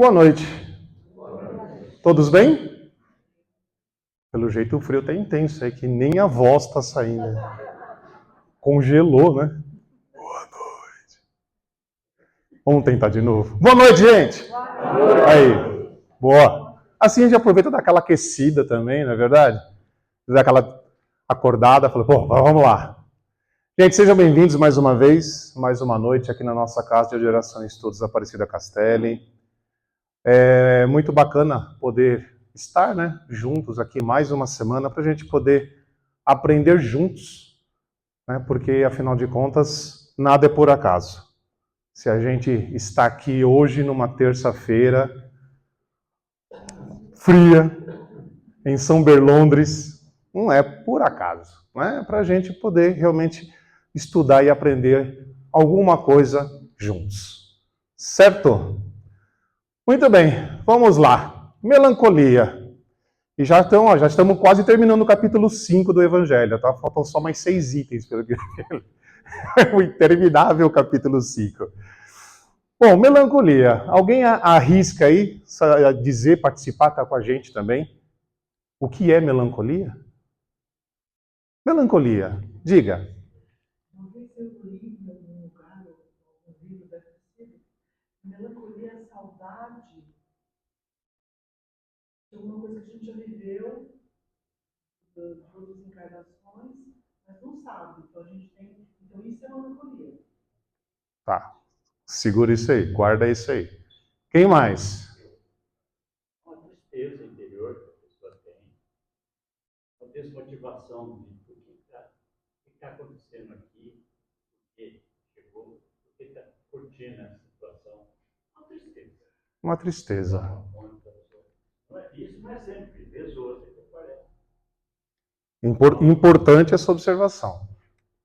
Boa noite. Todos bem? Pelo jeito o frio tá intenso, é que nem a voz tá saindo. Congelou, né? Boa noite. Vamos tentar de novo. Boa noite, gente! Boa noite. Aí, boa. Assim a gente aproveita e dá aquela aquecida também, não é verdade? Dá aquela acordada, fala, pô, vamos lá. Gente, sejam bem-vindos mais uma vez, mais uma noite aqui na nossa casa de oração e estudos Aparecida Castelli. É muito bacana poder estar, juntos aqui mais uma semana para a gente poder aprender juntos, porque afinal de contas nada é por acaso. Se a gente está aqui hoje numa terça-feira fria em São Berlondres, não é por acaso, é para a gente poder realmente estudar e aprender alguma coisa juntos, certo? Muito bem, vamos lá. Melancolia. E já estamos quase terminando o capítulo 5 do Evangelho, tá? Faltam só mais 6 itens. É o interminável capítulo 5. Bom, melancolia. Alguém arrisca aí dizer, participar, tá com a gente também? O que é melancolia? Melancolia. Diga. Melancolia é saudade de alguma coisa que a gente já viveu, de todas as encarnações, mas não sabe. Então, então isso é melancolia. Tá. Segura isso aí, guarda isso aí. Quem mais? Uma tristeza interior que a pessoa tem. Uma desmotivação de o que está acontecendo aqui, por que chegou, por que está curtindo essa situação. Uma tristeza. Uma tristeza. Isso não é sempre, vez ou outra que aparece. Importante essa observação.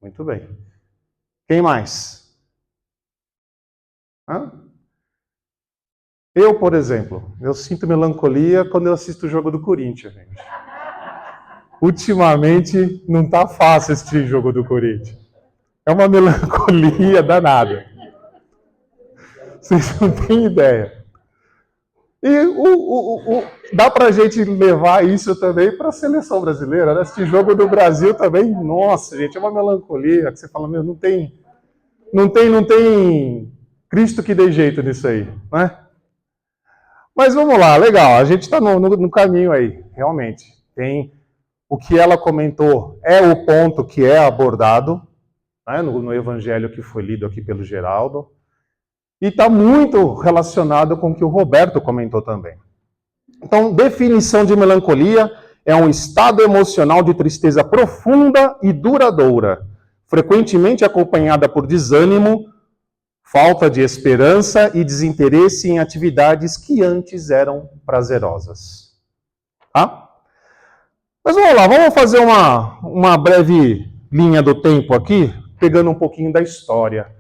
Muito bem. Quem mais? Eu, por exemplo, eu sinto melancolia quando eu assisto o jogo do Corinthians, gente. Ultimamente não tá fácil assistir o jogo do Corinthians. É uma melancolia danada. Vocês não têm ideia. E dá pra gente levar isso também para a seleção brasileira, né? Assistir jogo do Brasil também, nossa, gente, é uma melancolia que você fala, meu, não tem Cristo que dê jeito nisso aí, né? Mas vamos lá, legal, a gente está no caminho aí, realmente. Tem o que ela comentou, é o ponto que é abordado, no evangelho que foi lido aqui pelo Geraldo, e está muito relacionado com o que o Roberto comentou também. Então, definição de melancolia é um estado emocional de tristeza profunda e duradoura, frequentemente acompanhada por desânimo, falta de esperança e desinteresse em atividades que antes eram prazerosas. Tá? Mas vamos lá, vamos fazer uma breve linha do tempo aqui, pegando um pouquinho da história.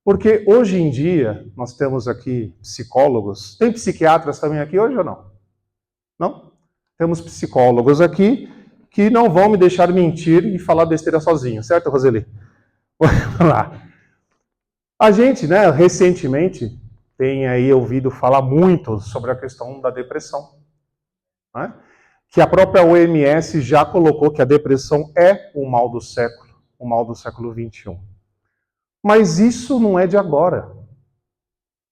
Porque hoje em dia, nós temos aqui psicólogos. Tem psiquiatras também aqui hoje ou não? Não? Temos psicólogos aqui que não vão me deixar mentir e falar besteira sozinho, certo, Roseli? Vamos lá. A gente, recentemente, tem aí ouvido falar muito sobre a questão da depressão. Que a própria OMS já colocou que a depressão é o mal do século XXI. Mas isso não é de agora.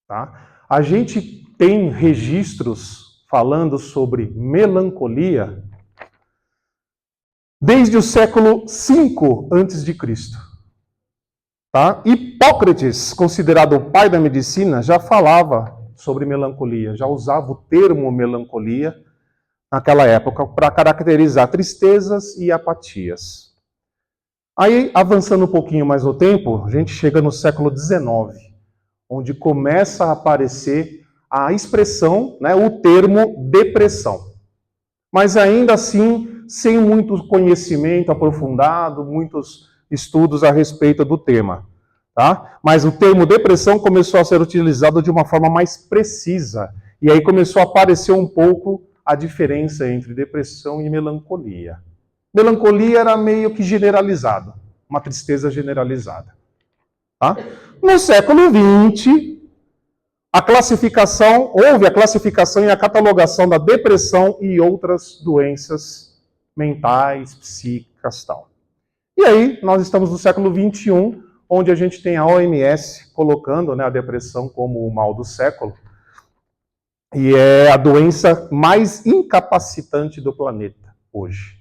Tá? A gente tem registros falando sobre melancolia desde o século V a.C. Tá? Hipócrates, considerado o pai da medicina, já falava sobre melancolia, já usava o termo melancolia naquela época para caracterizar tristezas e apatias. Aí, avançando um pouquinho mais no tempo, a gente chega no século XIX, onde começa a aparecer a expressão, o termo depressão. Mas ainda assim, sem muito conhecimento aprofundado, muitos estudos a respeito do tema. Tá? Mas o termo depressão começou a ser utilizado de uma forma mais precisa. E aí começou a aparecer um pouco a diferença entre depressão e melancolia. Melancolia era meio que generalizado, uma tristeza generalizada. Tá? No século XX, houve a classificação e a catalogação da depressão e outras doenças mentais, psíquicas, tal. E aí, nós estamos no século XXI, onde a gente tem a OMS colocando, né, a depressão como o mal do século, e é a doença mais incapacitante do planeta hoje.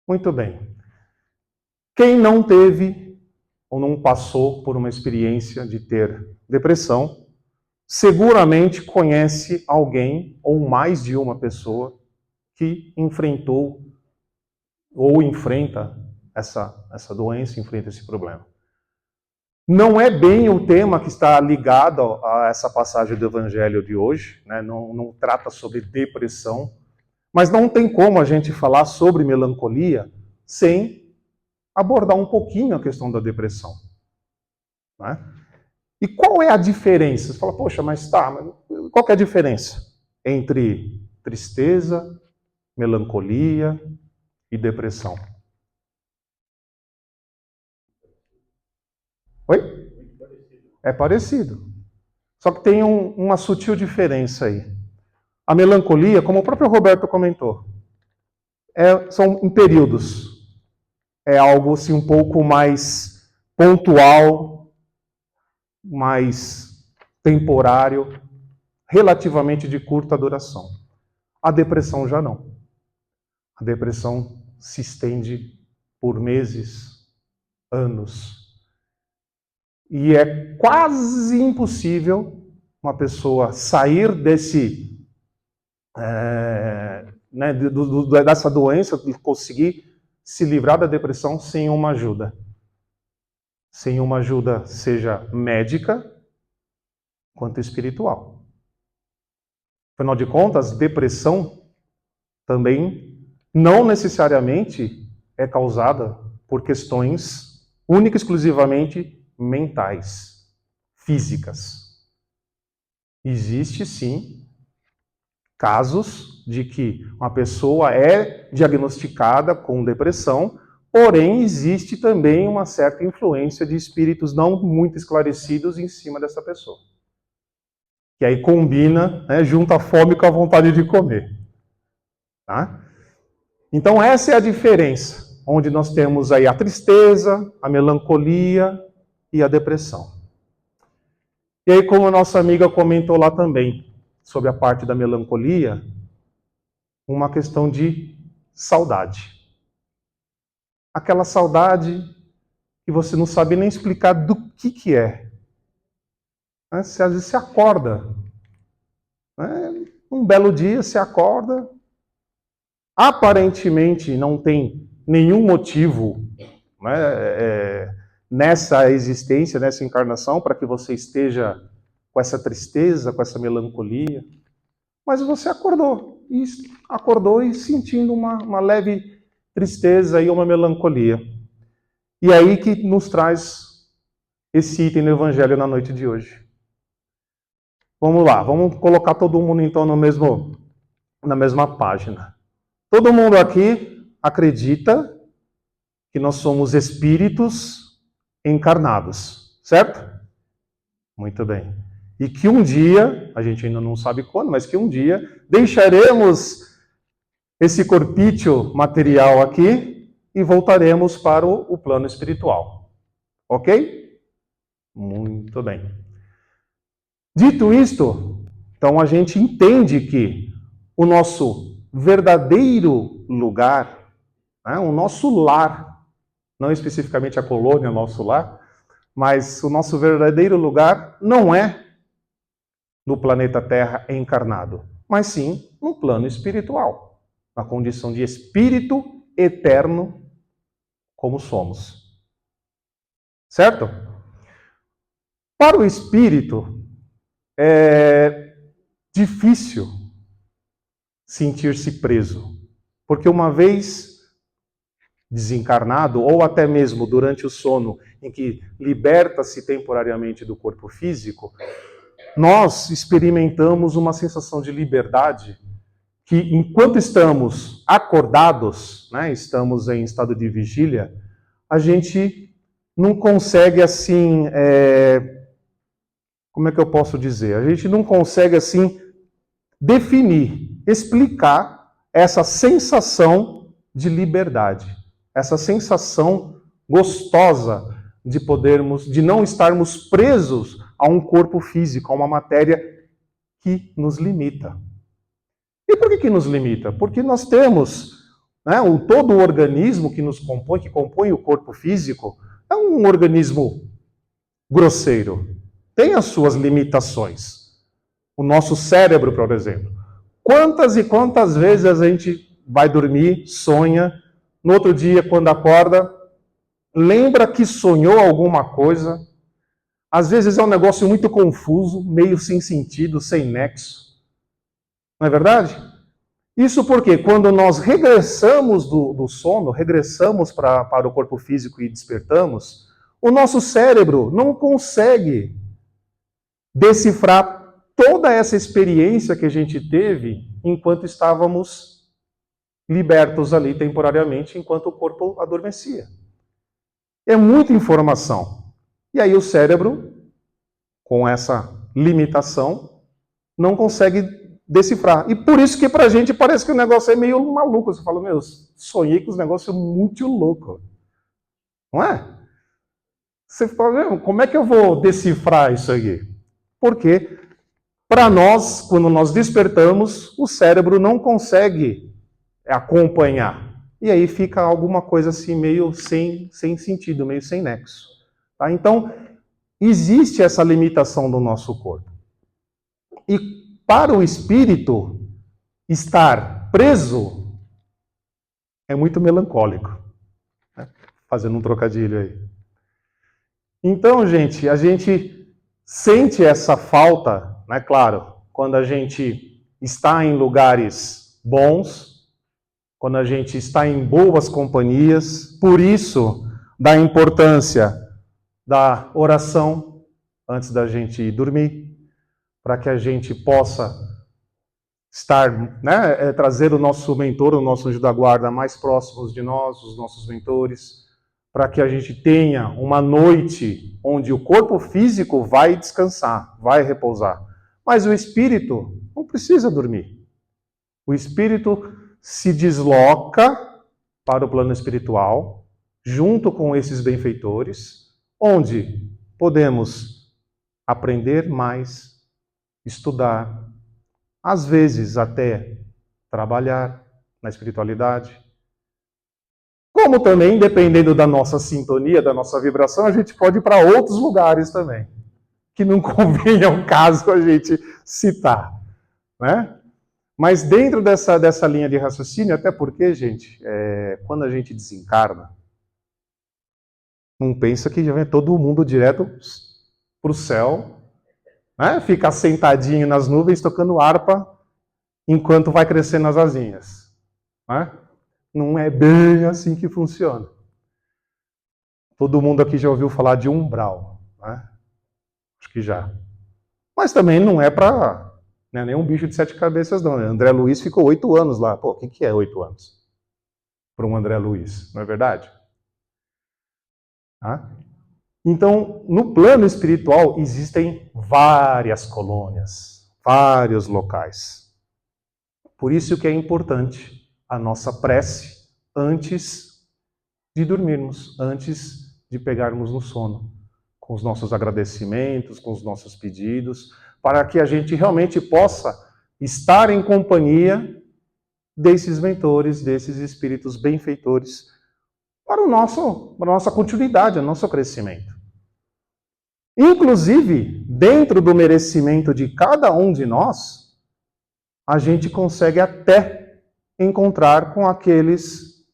Muito bem. Quem não teve ou não passou por uma experiência de ter depressão, seguramente conhece alguém ou mais de uma pessoa que enfrentou ou enfrenta essa doença, enfrenta esse problema. Não é bem o tema que está ligado a essa passagem do Evangelho de hoje, né? Não trata sobre depressão, mas não tem como a gente falar sobre melancolia sem abordar um pouquinho a questão da depressão, né? E qual é a diferença? Você fala, poxa, mas qual que é a diferença entre tristeza, melancolia e depressão? Oi? É parecido. Só que tem uma sutil diferença aí. A melancolia, como o próprio Roberto comentou, são em períodos. É algo assim, um pouco mais pontual, mais temporário, relativamente de curta duração. A depressão já não. A depressão se estende por meses, anos. E é quase impossível uma pessoa sair dessa doença, conseguir se livrar da depressão sem uma ajuda. Sem uma ajuda, seja médica, quanto espiritual. Afinal de contas, depressão também não necessariamente é causada por questões única e exclusivamente mentais, físicas. Existe sim casos de que uma pessoa é diagnosticada com depressão, porém existe também uma certa influência de espíritos não muito esclarecidos em cima dessa pessoa. Que aí combina, né, junta a fome com a vontade de comer. Tá? Então essa é a diferença, onde nós temos aí a tristeza, a melancolia e a depressão. E aí, como a nossa amiga comentou lá também, sobre a parte da melancolia, uma questão de saudade. Aquela saudade que você não sabe nem explicar do que é. Você, às vezes você acorda, né? Um belo dia você acorda, aparentemente não tem nenhum motivo, né, nessa existência, nessa encarnação, para que você esteja com essa tristeza, com essa melancolia. Mas você acordou e sentindo uma leve tristeza e uma melancolia. E aí que nos traz esse item no Evangelho na noite de hoje. Vamos lá, vamos colocar todo mundo então na mesma página. Todo mundo aqui acredita que nós somos espíritos encarnados, certo? Muito bem. E que um dia, a gente ainda não sabe quando, mas que um dia deixaremos esse corpício material aqui e voltaremos para o plano espiritual. Ok? Muito bem. Dito isto, então a gente entende que o nosso verdadeiro lugar, né, o nosso lar, não especificamente a colônia, o nosso lar, mas o nosso verdadeiro lugar não é no planeta Terra encarnado, mas sim no plano espiritual, na condição de espírito eterno como somos. Certo? Para o espírito, é difícil sentir-se preso, porque uma vez desencarnado, ou até mesmo durante o sono, em que liberta-se temporariamente do corpo físico, nós experimentamos uma sensação de liberdade que, enquanto estamos acordados, né, estamos em estado de vigília, a gente não consegue, assim, como é que eu posso dizer? A gente não consegue, assim, definir, explicar essa sensação de liberdade, essa sensação gostosa de não estarmos presos a um corpo físico, a uma matéria que nos limita. E por que nos limita? Porque nós temos, né, todo o organismo que nos compõe, que compõe o corpo físico, é um organismo grosseiro. Tem as suas limitações. O nosso cérebro, por exemplo. Quantas e quantas vezes a gente vai dormir, sonha, no outro dia, quando acorda, lembra que sonhou alguma coisa. Às vezes é um negócio muito confuso, meio sem sentido, sem nexo. Não é verdade? Isso porque quando nós regressamos do sono, regressamos para o corpo físico e despertamos, o nosso cérebro não consegue decifrar toda essa experiência que a gente teve enquanto estávamos libertos ali temporariamente, enquanto o corpo adormecia. É muita informação. E aí o cérebro, com essa limitação, não consegue decifrar. E por isso que pra gente parece que o negócio é meio maluco. Você fala, meu, sonhei com os negócios muito loucos. Não é? Você fala, meu, como é que eu vou decifrar isso aqui? Porque, para nós, quando nós despertamos, o cérebro não consegue acompanhar. E aí fica alguma coisa assim meio sem sentido, meio sem nexo. Tá? Então, existe essa limitação do nosso corpo. E para o espírito, estar preso é muito melancólico. Né? Fazendo um trocadilho aí. Então, gente, a gente sente essa falta, né? Claro, quando a gente está em lugares bons, quando a gente está em boas companhias. Por isso, da importância da oração antes da gente ir dormir, para que a gente possa estar, né, trazer o nosso mentor, o nosso anjo da guarda mais próximos de nós, os nossos mentores, para que a gente tenha uma noite onde o corpo físico vai descansar, vai repousar. Mas o espírito não precisa dormir. O espírito se desloca para o plano espiritual, junto com esses benfeitores, onde podemos aprender mais, estudar, às vezes até trabalhar na espiritualidade. Como também, dependendo da nossa sintonia, da nossa vibração, a gente pode ir para outros lugares também, que não convém ao caso a gente citar, né? Mas dentro dessa linha de raciocínio, até porque, gente, quando a gente desencarna, não pensa que já vem todo mundo direto para o céu, né? Ficar sentadinho nas nuvens tocando harpa enquanto vai crescendo as asinhas. Né? Não é bem assim que funciona. Todo mundo aqui já ouviu falar de umbral. Né? Acho que já. Mas também não é para... Não é nenhum bicho de 7 cabeças, não. André Luiz ficou 8 anos lá. Pô, o que é 8 anos? Para um André Luiz, não é verdade? Tá? Então, no plano espiritual, existem várias colônias, vários locais. Por isso que é importante a nossa prece antes de dormirmos, antes de pegarmos no sono, com os nossos agradecimentos, com os nossos pedidos, para que a gente realmente possa estar em companhia desses mentores, desses espíritos benfeitores, para a nossa continuidade, o nosso crescimento. Inclusive, dentro do merecimento de cada um de nós, a gente consegue até encontrar com aqueles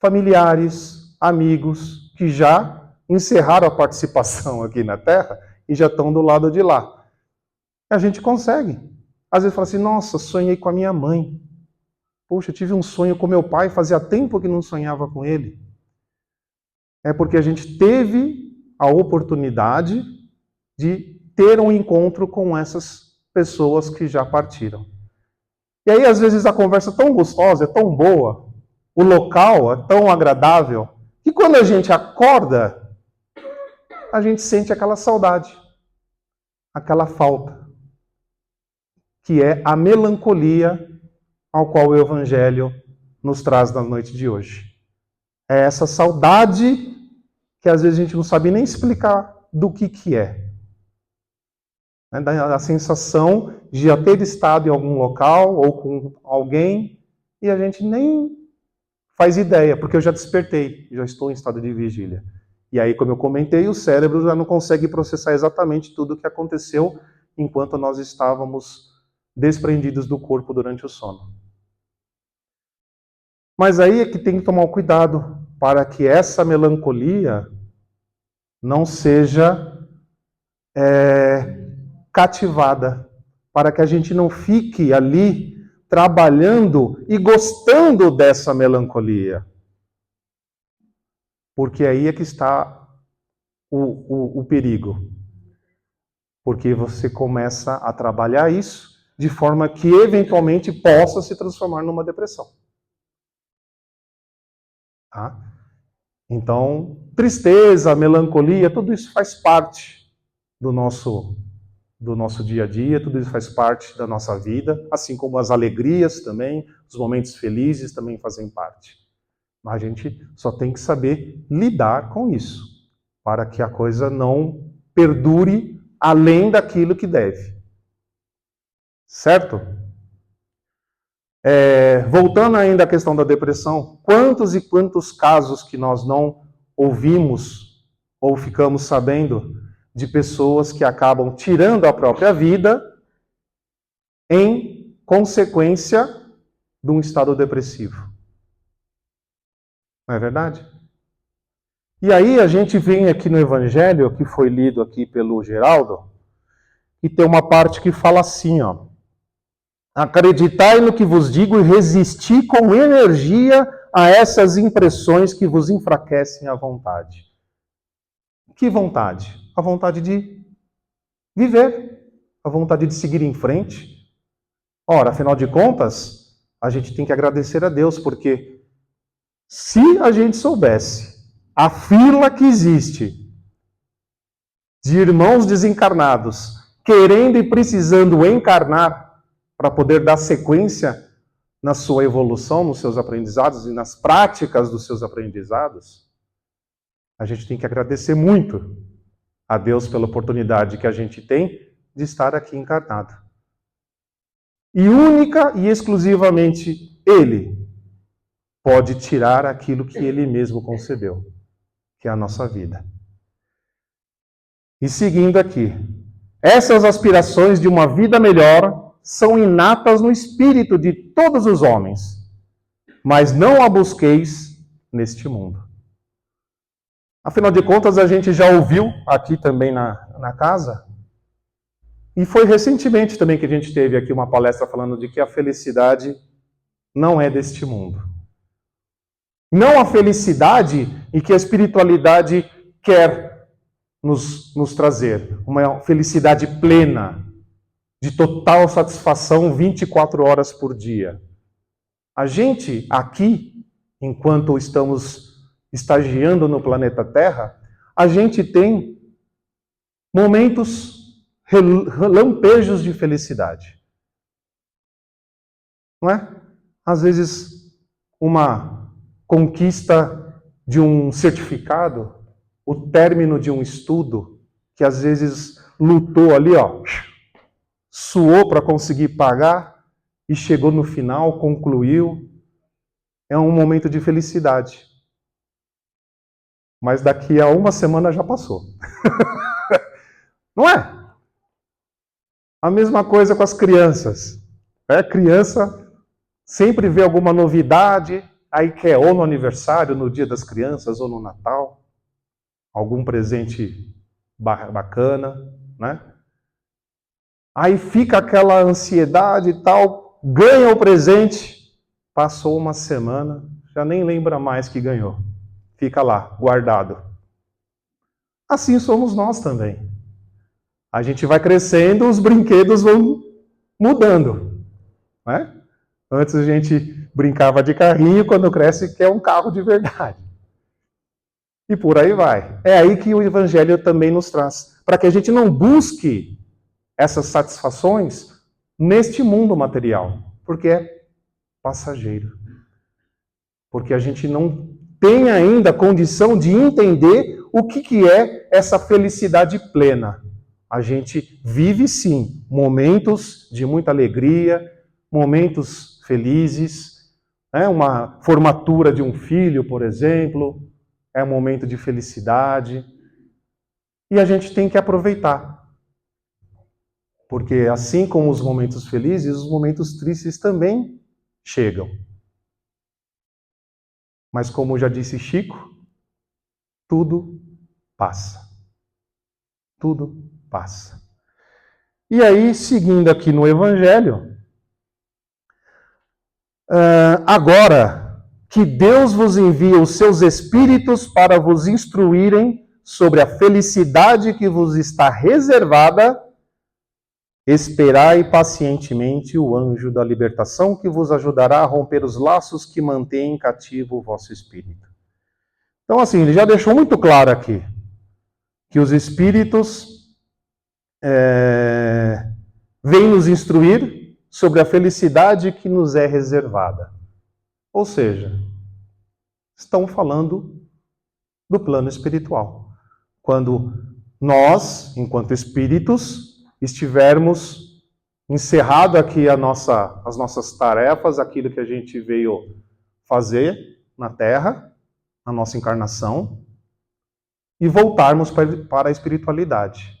familiares, amigos, que já encerraram a participação aqui na Terra e já estão do lado de lá. A gente consegue. Às vezes fala assim, nossa, sonhei com a minha mãe. Poxa, eu tive um sonho com meu pai, fazia tempo que não sonhava com ele. É porque a gente teve a oportunidade de ter um encontro com essas pessoas que já partiram. E aí, às vezes, a conversa é tão gostosa, é tão boa, o local é tão agradável, que quando a gente acorda, a gente sente aquela saudade. aquela falta, que é a melancolia ao qual o Evangelho nos traz na noite de hoje. É essa saudade que às vezes a gente não sabe nem explicar do que é. A sensação de já ter estado em algum local ou com alguém e a gente nem faz ideia, porque eu já despertei, já estou em estado de vigília. E aí, como eu comentei, o cérebro já não consegue processar exatamente tudo o que aconteceu enquanto nós estávamos desprendidos do corpo durante o sono. Mas aí é que tem que tomar cuidado para que essa melancolia não seja cativada, para que a gente não fique ali trabalhando e gostando dessa melancolia. Porque aí é que está o perigo. Porque você começa a trabalhar isso de forma que eventualmente possa se transformar numa depressão. Tá? Então, tristeza, melancolia, tudo isso faz parte do nosso dia a dia, tudo isso faz parte da nossa vida, assim como as alegrias também, os momentos felizes também fazem parte. Mas a gente só tem que saber lidar com isso, para que a coisa não perdure além daquilo que deve. Certo? Voltando ainda à questão da depressão, quantos e quantos casos que nós não ouvimos ou ficamos sabendo de pessoas que acabam tirando a própria vida em consequência de um estado depressivo. Não é verdade? E aí a gente vem aqui no Evangelho, que foi lido aqui pelo Geraldo, e tem uma parte que fala assim, ó: acreditai no que vos digo e resisti com energia a essas impressões que vos enfraquecem a vontade. Que vontade? A vontade de viver, a vontade de seguir em frente. Ora, afinal de contas, a gente tem que agradecer a Deus, porque se a gente soubesse a fila que existe de irmãos desencarnados querendo e precisando encarnar para poder dar sequência na sua evolução, nos seus aprendizados e nas práticas dos seus aprendizados, a gente tem que agradecer muito a Deus pela oportunidade que a gente tem de estar aqui encarnado. E única e exclusivamente Ele pode tirar aquilo que Ele mesmo concebeu, que é a nossa vida. E seguindo aqui, essas aspirações de uma vida melhor são inatas no espírito de todos os homens, mas não a busqueis neste mundo. Afinal de contas, a gente já ouviu aqui também na casa, e foi recentemente também que a gente teve aqui uma palestra falando de que a felicidade não é deste mundo. Não a felicidade em que a espiritualidade quer nos trazer. Uma felicidade plena, de total satisfação 24 horas por dia. A gente aqui, enquanto estamos estagiando no planeta Terra, a gente tem momentos, lampejos de felicidade. Não é? Às vezes, uma conquista de um certificado, o término de um estudo, que às vezes lutou ali, ó, suou para conseguir pagar e chegou no final, concluiu. É um momento de felicidade. Mas daqui a uma semana já passou. Não é? A mesma coisa com as crianças. A criança sempre vê alguma novidade, aí quer ou no aniversário, no Dia das Crianças, ou no Natal, algum presente bacana, né? Aí fica aquela ansiedade e tal, ganha o presente, passou uma semana, já nem lembra mais que ganhou. Fica lá, guardado. Assim somos nós também. A gente vai crescendo, os brinquedos vão mudando, né? Antes a gente brincava de carrinho, quando cresce quer um carro de verdade. E por aí vai. É aí que o Evangelho também nos traz. Para que a gente não busque essas satisfações neste mundo material, porque é passageiro. Porque a gente não tem ainda condição de entender o que é essa felicidade plena. A gente vive, sim, momentos de muita alegria, momentos felizes, né? Uma formatura de um filho, por exemplo, é um momento de felicidade. E a gente tem que aproveitar. Porque assim como os momentos felizes, os momentos tristes também chegam. Mas como já disse Chico, tudo passa. Tudo passa. E aí, seguindo aqui no Evangelho, agora que Deus vos envia os seus Espíritos para vos instruírem sobre a felicidade que vos está reservada, esperai pacientemente o anjo da libertação que vos ajudará a romper os laços que mantêm cativo o vosso espírito. Então, assim, ele já deixou muito claro aqui que os Espíritos vêm nos instruir sobre a felicidade que nos é reservada. Ou seja, estão falando do plano espiritual. Quando nós, enquanto espíritos, estivermos encerrado aqui as nossas tarefas, aquilo que a gente veio fazer na Terra, na nossa encarnação, e voltarmos para a espiritualidade.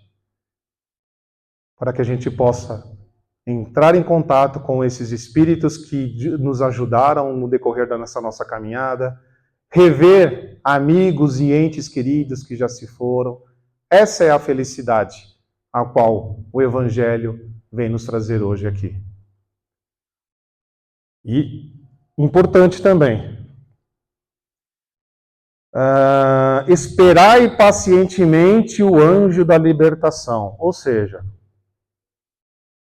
Para que a gente possa entrar em contato com esses espíritos que nos ajudaram no decorrer dessa nossa caminhada, rever amigos e entes queridos que já se foram. Essa é a felicidade a qual o Evangelho vem nos trazer hoje aqui. E importante também, esperai pacientemente o anjo da libertação. Ou seja,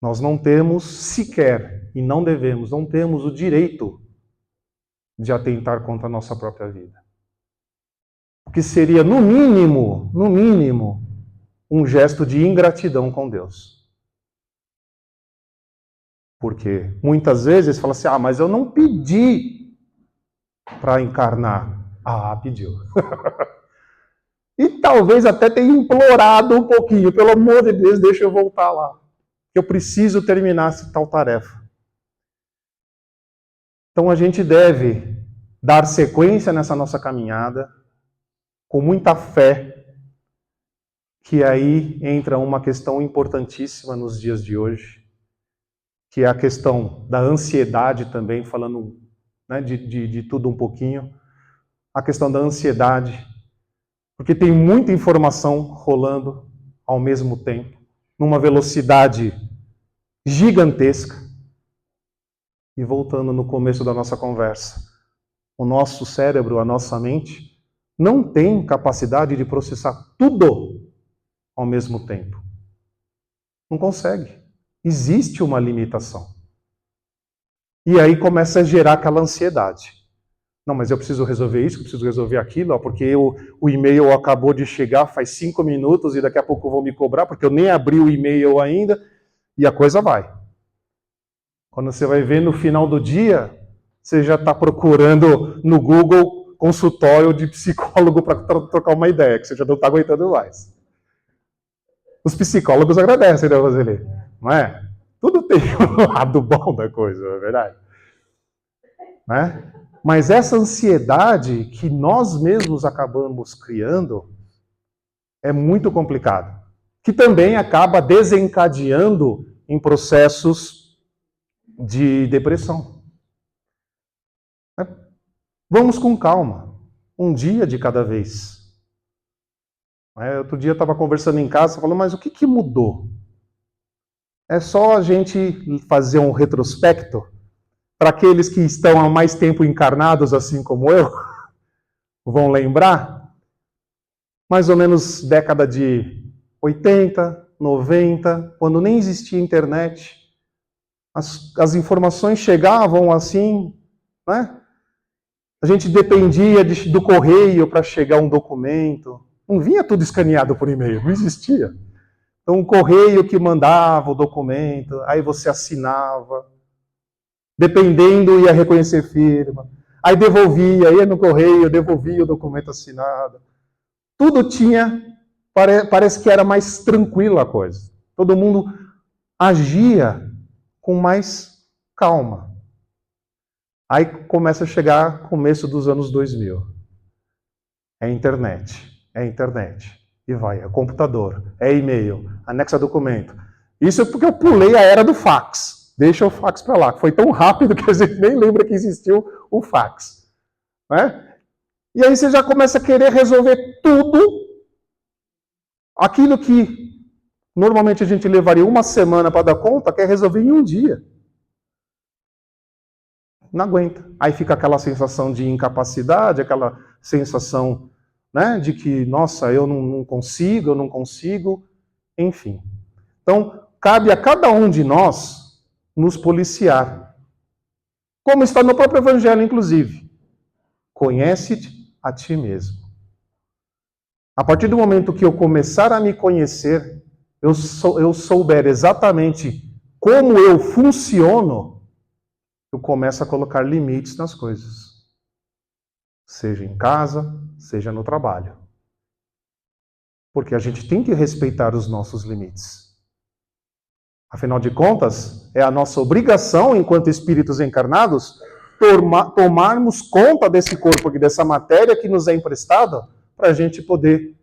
nós não temos sequer, e não devemos, não temos o direito de atentar contra a nossa própria vida. O que seria, no mínimo, um gesto de ingratidão com Deus. Porque muitas vezes fala assim, mas eu não pedi para encarnar. Pediu. E talvez até tenha implorado um pouquinho, pelo amor de Deus, deixa eu voltar lá. Eu preciso terminar essa tal tarefa. Então a gente deve dar sequência nessa nossa caminhada, com muita fé, que aí entra uma questão importantíssima nos dias de hoje, que é a questão da ansiedade também, falando, né, de tudo um pouquinho, a questão da ansiedade, porque tem muita informação rolando ao mesmo tempo, numa velocidade gigantesca. E voltando no começo da nossa conversa, o nosso cérebro, a nossa mente, não tem capacidade de processar tudo ao mesmo tempo. Não consegue. Existe uma limitação. E aí começa a gerar aquela ansiedade. Não, mas eu preciso resolver isso, eu preciso resolver aquilo, porque o e-mail acabou de chegar faz 5 minutos e daqui a pouco vão me cobrar, porque eu nem abri o e-mail ainda, e a coisa vai. Quando você vai ver no final do dia, você já está procurando no Google consultório de psicólogo para trocar uma ideia, que você já não está aguentando mais. Os psicólogos agradecem, né, Roseli? Não é? Tudo tem um lado bom da coisa, não é verdade? Né? Mas essa ansiedade que nós mesmos acabamos criando é muito complicado. Que também acaba desencadeando em processos de depressão. Vamos com calma. Um dia de cada vez. Outro dia eu estava conversando em casa, falando, mas o que mudou? É só a gente fazer um retrospecto para aqueles que estão há mais tempo encarnados, assim como eu, vão lembrar, mais ou menos década de 80, 90, quando nem existia internet, as informações chegavam assim, né? A gente dependia do correio para chegar um documento, não vinha tudo escaneado por e-mail, não existia. Então, o correio que mandava o documento, aí você assinava, dependendo, ia reconhecer firma. Aí devolvia, ia no correio, devolvia o documento assinado. Tudo tinha, parece que era mais tranquila a coisa. Todo mundo agia com mais calma. Aí começa a chegar o começo dos anos 2000. É internet. E vai, é computador, é e-mail, anexa documento. Isso é porque eu pulei a era do fax. Deixa o fax para lá. Foi tão rápido que a gente nem lembra que existiu o fax. Né? E aí você já começa a querer resolver tudo. Aquilo que normalmente a gente levaria uma semana para dar conta, quer resolver em um dia. Não aguenta. Aí fica aquela sensação de incapacidade, aquela sensação, né, de que, nossa, eu não consigo, enfim. Então, cabe a cada um de nós nos policiar. Como está no próprio Evangelho, inclusive. Conhece-te a ti mesmo. A partir do momento que eu começar a me conhecer, eu souber exatamente como eu funciono, eu começo a colocar limites nas coisas. Seja em casa, seja no trabalho. Porque a gente tem que respeitar os nossos limites. Afinal de contas, é a nossa obrigação, enquanto espíritos encarnados, tomarmos conta desse corpo aqui, dessa matéria que nos é emprestada, para a gente poder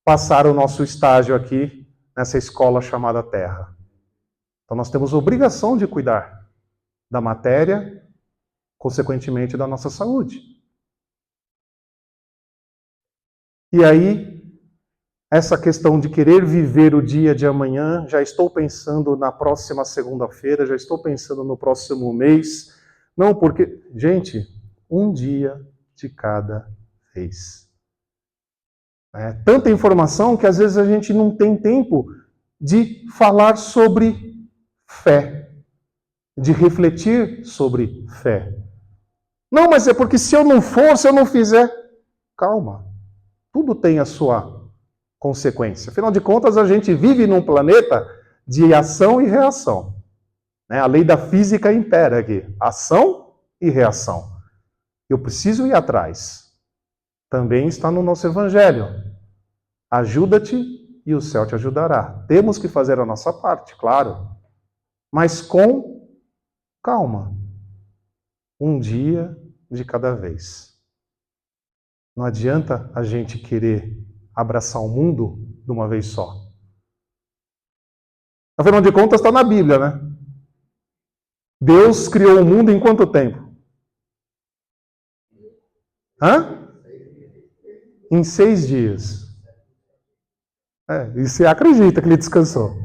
passar o nosso estágio aqui, nessa escola chamada Terra. Então nós temos obrigação de cuidar da matéria, consequentemente da nossa saúde. E aí, essa questão de querer viver o dia de amanhã, já estou pensando na próxima segunda-feira, já estou pensando no próximo mês. Não, porque, gente, um dia de cada vez. É tanta informação que às vezes a gente não tem tempo de falar sobre fé, de refletir sobre fé. Não, mas é porque se eu não for, se eu não fizer... Calma, tudo tem a sua consequência. Afinal de contas, a gente vive num planeta de ação e reação. A lei da física impera aqui. Ação e reação. Eu preciso ir atrás. Também está no nosso Evangelho. Ajuda-te e o céu te ajudará. Temos que fazer a nossa parte, claro. Mas com calma. Um dia de cada vez. Não adianta a gente querer abraçar o mundo de uma vez só. Afinal de contas, está na Bíblia, né? Deus criou o mundo em quanto tempo? Em 6 dias. E você acredita que ele descansou.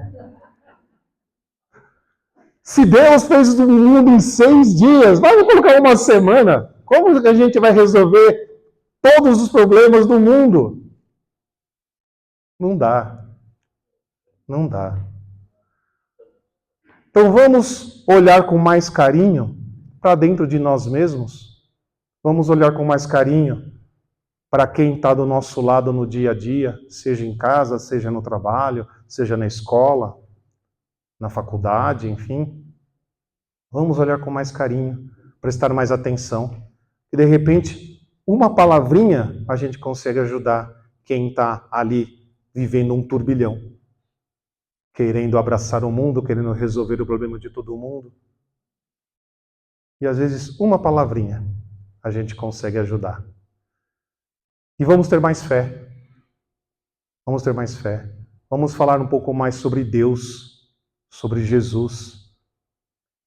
Se Deus fez o mundo em 6 dias, vamos colocar uma semana. Como que a gente vai resolver todos os problemas do mundo? Não dá. Não dá. Então vamos olhar com mais carinho para dentro de nós mesmos. Vamos olhar com mais carinho para quem está do nosso lado no dia a dia, seja em casa, seja no trabalho, seja na escola, na faculdade, enfim. Vamos olhar com mais carinho, prestar mais atenção. E de repente, uma palavrinha a gente consegue ajudar quem está ali vivendo um turbilhão. Querendo abraçar o mundo, querendo resolver o problema de todo mundo. E às vezes, uma palavrinha a gente consegue ajudar. E vamos ter mais fé. Vamos ter mais fé. Vamos falar um pouco mais sobre Deus, sobre Jesus.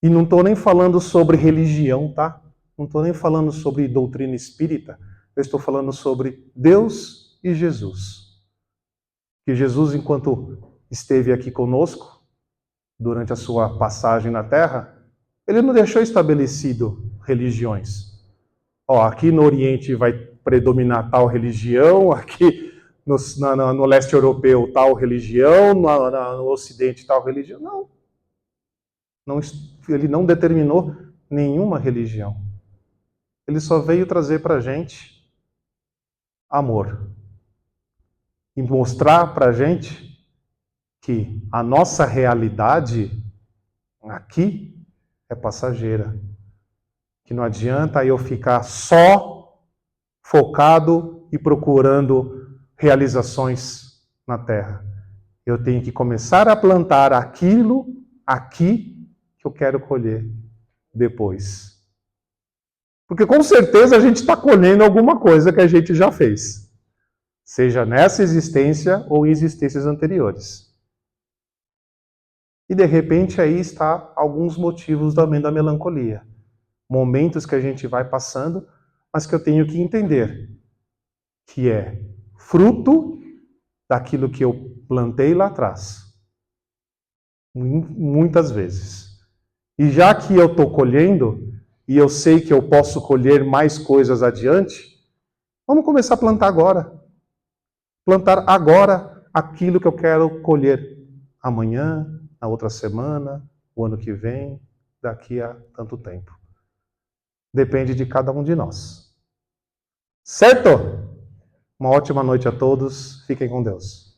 E não estou nem falando sobre religião, tá? Não estou nem falando sobre doutrina espírita. Eu estou falando sobre Deus e Jesus. Que Jesus, enquanto esteve aqui conosco, durante a sua passagem na Terra, ele não deixou estabelecido religiões. Aqui no Oriente vai predominar tal religião, aqui no leste europeu tal religião, no Ocidente tal religião. Não. Ele não determinou nenhuma religião. Ele só veio trazer para a gente amor. E mostrar para a gente que a nossa realidade aqui é passageira. Que não adianta eu ficar só focado e procurando realizações na Terra. Eu tenho que começar a plantar aquilo aqui que eu quero colher depois. Porque com certeza a gente está colhendo alguma coisa que a gente já fez. Seja nessa existência ou em existências anteriores. E de repente aí está alguns motivos também da melancolia. Momentos que a gente vai passando, mas que eu tenho que entender que é fruto daquilo que eu plantei lá atrás. Muitas vezes. E já que eu estou colhendo, e eu sei que eu posso colher mais coisas adiante, vamos começar a plantar agora. Plantar agora aquilo que eu quero colher amanhã, na outra semana, o ano que vem, daqui a tanto tempo. Depende de cada um de nós. Certo? Uma ótima noite a todos. Fiquem com Deus.